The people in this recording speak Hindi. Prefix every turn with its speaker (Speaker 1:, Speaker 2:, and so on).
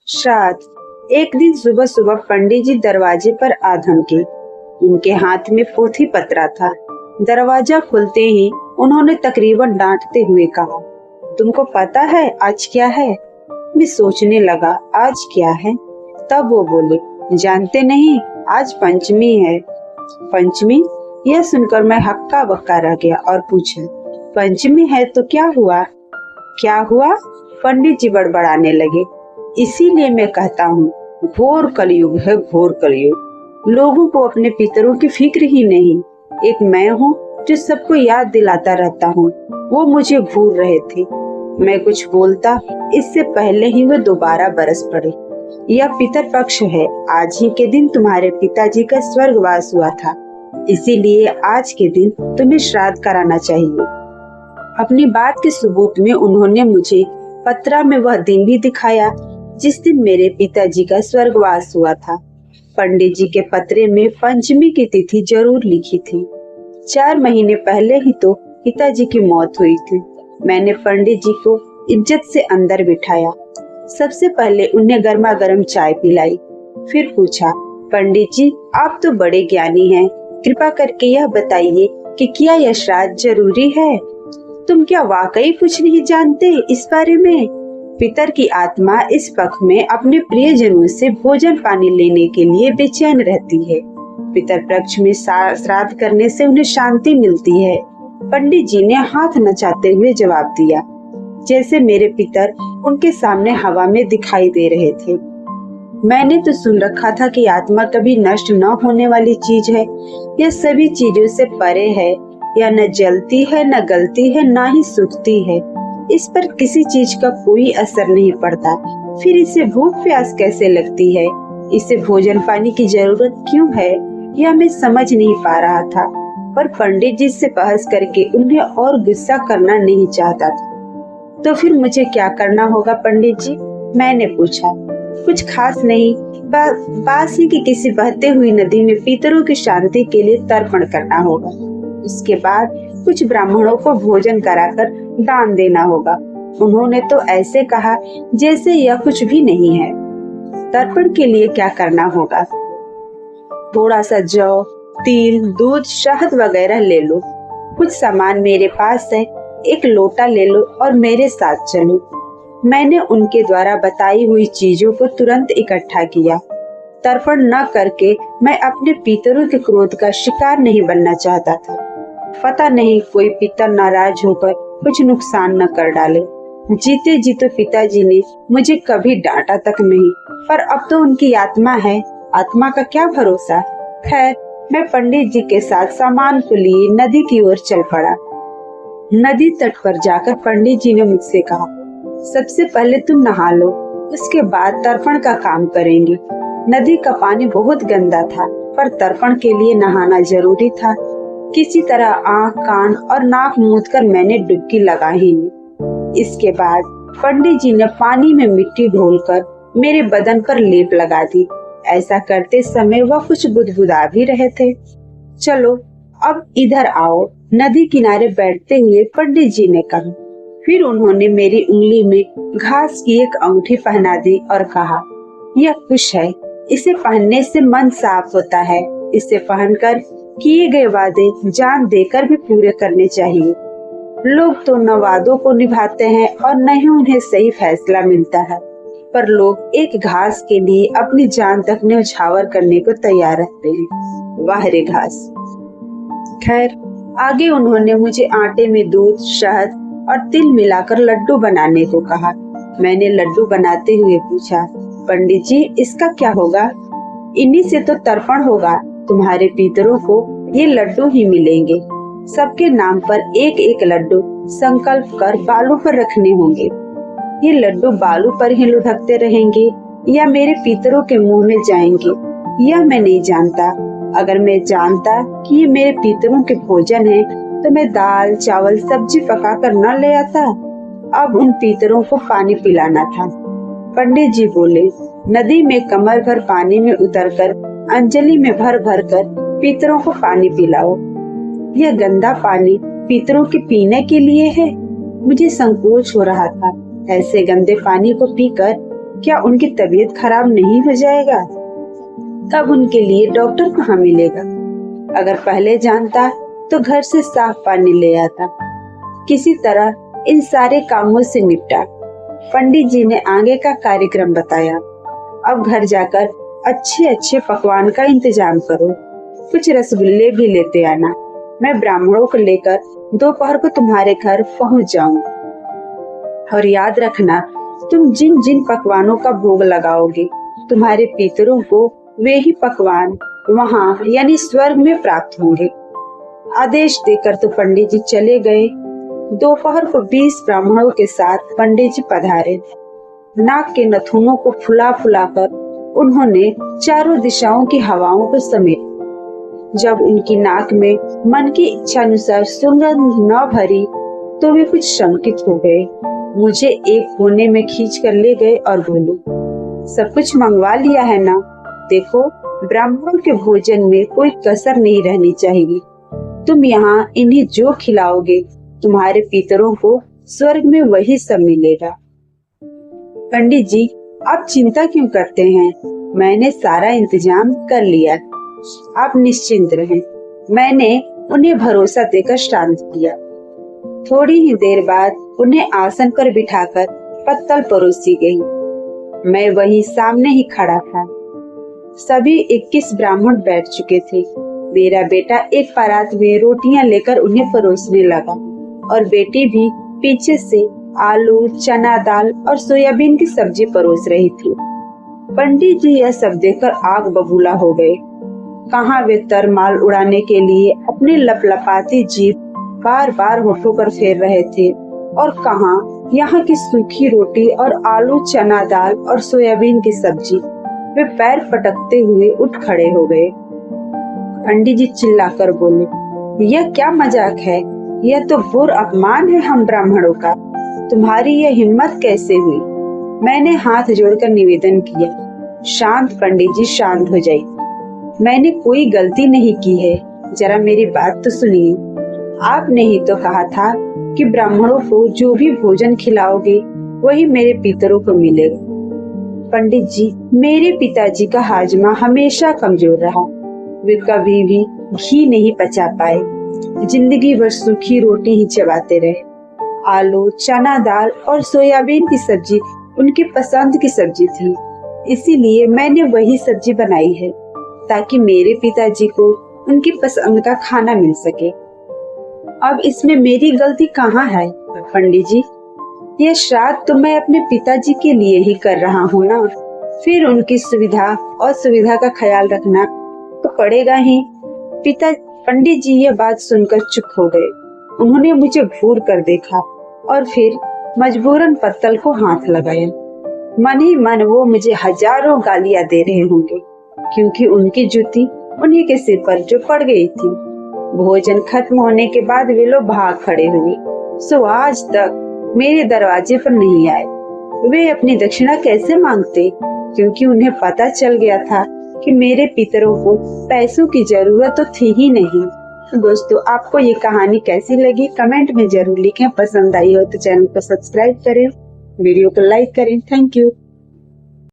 Speaker 1: श्राद्ध। एक दिन सुबह सुबह पंडित जी दरवाजे पर आ धमके। उनके हाथ में पोथी पत्रा था। दरवाजा खुलते ही उन्होंने तकरीबन डांटते हुए कहा, तुमको पता है आज क्या है? मैं सोचने लगा आज क्या है। तब वो बोले, जानते नहीं, आज पंचमी है। पंचमी? यह सुनकर मैं हक्का बक्का रह गया और पूछा, पंचमी है तो क्या हुआ? क्या हुआ? पंडित जी बड़बड़ाने लगे। इसीलिए मैं कहता हूँ, घोर कलयुग है, घोर कलयुग। लोगों को अपने पितरों की फिक्र ही नहीं। एक मैं हूँ जो सबको याद दिलाता रहता हूँ, वो मुझे भूल रहे थे। मैं कुछ बोलता इससे पहले ही वो दोबारा बरस पड़े। यह पितर पक्ष है। आज ही के दिन तुम्हारे पिताजी का स्वर्गवास हुआ था, इसीलिए आज के दिन तुम्हें श्राद्ध कराना चाहिए। अपनी बात के सबूत में उन्होंने मुझे पत्रा में वह दिन भी दिखाया जिस दिन मेरे पिताजी का स्वर्गवास हुआ था। पंडित जी के पत्रे में पंचमी की तिथि जरूर लिखी थी। 4 महीने पहले ही तो पिताजी की मौत हुई थी। मैंने पंडित जी को इज्जत से अंदर बिठाया। सबसे पहले उन्हें गर्मा गर्म चाय पिलाई। फिर पूछा, पंडित जी आप तो बड़े ज्ञानी हैं, कृपा करके यह बताइए कि क्या यह श्राद्ध जरूरी है? तुम क्या वाकई कुछ नहीं जानते इस बारे में? पितर की आत्मा इस पक्ष में अपने प्रियजनों से भोजन पानी लेने के लिए बेचैन रहती है। पितर पक्ष में श्राद्ध करने से उन्हें शांति मिलती है। पंडित जी ने हाथ नचाते हुए जवाब दिया, जैसे मेरे पितर उनके सामने हवा में दिखाई दे रहे थे। मैंने तो सुन रखा था कि आत्मा कभी नष्ट न होने वाली चीज है। यह सभी चीजों से परे है। यह न जलती है, न गलती है, न ही सूखती है। इस पर किसी चीज का कोई असर नहीं पड़ता। फिर इसे भूख प्यास कैसे लगती है? इसे भोजन पानी की जरूरत क्यों है? यह मैं समझ नहीं पा रहा था, पर पंडित जी से बहस करके उन्हें और गुस्सा करना नहीं चाहता था। तो फिर मुझे क्या करना होगा पंडित जी? मैंने पूछा। कुछ खास नहीं, पास ही की किसी बहते हुई नदी में पितरों की शांति के लिए तर्पण करना होगा। उसके बाद कुछ ब्राह्मणों को भोजन कराकर दान देना होगा। उन्होंने तो ऐसे कहा जैसे यह कुछ भी नहीं है। तर्पण के लिए क्या करना होगा? थोड़ा सा जौ, तिल, दूध, शहद वगैरह ले लो। कुछ सामान मेरे पास है, एक लोटा ले लो और मेरे साथ चलो। मैंने उनके द्वारा बताई हुई चीजों को तुरंत इकट्ठा किया। तर्पण न करके मैं अपने पितरों के क्रोध का शिकार नहीं बनना चाहता था। पता नहीं कोई पितर नाराज होकर कुछ नुकसान न कर डाले। जीते जी तो पिताजी ने मुझे कभी डांटा तक नहीं, पर अब तो उनकी आत्मा है, आत्मा का क्या भरोसा। खैर, मैं पंडित जी के साथ सामान को लिए नदी की ओर चल पड़ा। नदी तट पर जाकर पंडित जी ने मुझसे कहा, सबसे पहले तुम नहा लो, उसके बाद तर्पण का काम करेंगे। नदी का पानी बहुत गंदा था, पर तर्पण के लिए नहाना जरूरी था। किसी तरह आँख, कान और नाक मूंद कर मैंने डुबकी लगा ही ली। इसके बाद पंडित जी ने पानी में मिट्टी घोलकर मेरे बदन पर लेप लगा दी। ऐसा करते समय वह कुछ बुदबुदा भी रहे थे। चलो अब इधर आओ, नदी किनारे बैठते हुए पंडित जी ने कहा। फिर उन्होंने मेरी उंगली में घास की एक अंगूठी पहना दी और कहा, यह कुश है, इसे पहनने से मन साफ होता है। इसे पहनकर किए गए वादे जान देकर भी पूरे करने चाहिए। लोग तो न वादों को निभाते हैं और न ही उन्हें सही फैसला मिलता है, पर लोग एक घास के लिए अपनी जान तक न्यौछावर करने को तैयार रहते हैं। वाह रे घास। खैर, आगे उन्होंने मुझे आटे में दूध, शहद और तिल मिलाकर लड्डू बनाने को कहा। मैंने लड्डू बनाते हुए पूछा, पंडित जी इसका क्या होगा? इन्हीं से तो तर्पण होगा। तुम्हारे पितरों को ये लड्डू ही मिलेंगे। सबके नाम पर एक एक लड्डू संकल्प कर बालू पर रखने होंगे। ये लड्डू बालू पर ही लुढ़कते रहेंगे या मेरे पितरों के मुंह में जाएंगे, यह मैं नहीं जानता। अगर मैं जानता कि ये मेरे पितरों के भोजन है, तो मैं दाल, चावल, सब्जी पका कर न ले आता। अब उन पितरों को पानी पिलाना था। पंडित जी बोले, नदी में कमर भर पानी में उतरकर अंजलि में भर भर कर पितरों को पानी पिलाओ। यह गंदा पानी पितरों के पीने के लिए है। मुझे संकोच हो रहा था। ऐसे गंदे पानी को पीकर क्या उनकी तबीयत खराब नहीं हो जाएगा? तब उनके लिए डॉक्टर कहाँ मिलेगा? अगर पहले जानता तो घर से साफ पानी ले आता। किसी तरह इन सारे कामों से निपटा। पंडित जी ने आगे का कार्यक्रम बताया। अब घर जाकर अच्छे अच्छे पकवान का इंतजाम करो। कुछ रसगुल्ले भी लेते आना। मैं ब्राह्मणों को लेकर दोपहर को तुम्हारे घर पहुंच जाऊंगा। और याद रखना, तुम जिन जिन पकवानों का भोग लगाओगे, तुम्हारे पितरों को वे ही पकवान वहाँ यानी स्वर्ग में प्राप्त होंगे। आदेश देकर तो पंडित जी चले गए। दोपहर को 20 ब्राह्मणों के साथ पंडित जी पधारे। नाक के नथुनों को फुला फुला कर उन्होंने चारों दिशाओं की हवाओं को समेटा। जब उनकी नाक में मन की इच्छा अनुसार सुगंध न भरी तो वे कुछ शंकित हो गए। मुझे एक कोने में खींच कर ले गए और बोले, सब कुछ मंगवा लिया है ना? देखो, ब्राह्मणों के भोजन में कोई कसर नहीं रहनी चाहिए। तुम यहाँ इन्हें जो खिलाओगे, तुम्हारे पितरों को स्वर्ग में वही सब मिलेगा। पंडित जी, आप चिंता क्यों करते हैं? मैंने सारा इंतजाम कर लिया, आप निश्चिंत रहें। मैंने उन्हें भरोसा देकर शांत किया। थोड़ी ही देर बाद उन्हें आसन पर बिठाकर पत्तल परोसी गई। मैं वहीं सामने ही खड़ा था। सभी 21 ब्राह्मण बैठ चुके थे। मेरा बेटा एक परात में रोटियां लेकर उन्हें परोसने लगा और बेटी भी पीछे से आलू, चना दाल और सोयाबीन की सब्जी परोस रही थी। पंडित जी यह सब देखकर आग बबूला हो गए। कहाँ वे तरमाल उड़ाने के लिए अपनी लपलपाती जीभ बार बार होठों पर फेर रहे थे और कहाँ यहाँ की सूखी रोटी और आलू, चना दाल और सोयाबीन की सब्जी। वे पैर पटकते हुए उठ खड़े हो गए। पंडित जी चिल्लाकर बोले, यह क्या मजाक है? यह तो घोर अपमान है हम ब्राह्मणों का। तुम्हारी यह हिम्मत कैसे हुई? मैंने हाथ जोड़कर निवेदन किया, शांत पंडित जी, शांत हो जाइए। मैंने कोई गलती नहीं की है, जरा मेरी बात तो सुनिए। आपने ही तो कहा था कि ब्राह्मणों को जो भी भोजन खिलाओगे वही मेरे पितरों को मिलेगा। पंडित जी, मेरे पिताजी का हाजमा हमेशा कमजोर रहा। वे कभी भी घी नहीं पचा पाए। जिंदगी भर सूखी रोटी ही चबाते रहे। आलू, चना दाल और सोयाबीन की सब्जी उनकी पसंद की सब्जी थी। इसीलिए मैंने वही सब्जी बनाई है ताकि मेरे पिताजी को उनकी पसंद का खाना मिल सके। अब इसमें मेरी गलती कहाँ है पंडित जी? यह श्राद्ध तो मैं अपने पिताजी के लिए ही कर रहा हूँ ना, फिर उनकी सुविधा और सुविधा का ख्याल रखना तो पड़ेगा ही। पंडित जी यह बात सुनकर चुप हो गए। उन्होंने मुझे घूर कर देखा और फिर मजबूरन पत्तल को हाथ लगाया। मन ही मन वो मुझे हजारों गालियां दे रहे होंगे, क्योंकि उनकी जूती उन्हीं के सिर पर जो पड़ गई थी। भोजन खत्म होने के बाद वे लोग भाग खड़े हुए। सो आज तक मेरे दरवाजे पर नहीं आए। वे अपनी दक्षिणा कैसे मांगते? क्योंकि उन्हें पता चल गया था कि मेरे पितरों को पैसों की जरूरत तो थी ही नहीं। तो दोस्तों, आपको ये कहानी कैसी लगी कमेंट में जरूर लिखें। पसंद आई हो तो चैनल को सब्सक्राइब करें, वीडियो को लाइक करें। Thank you.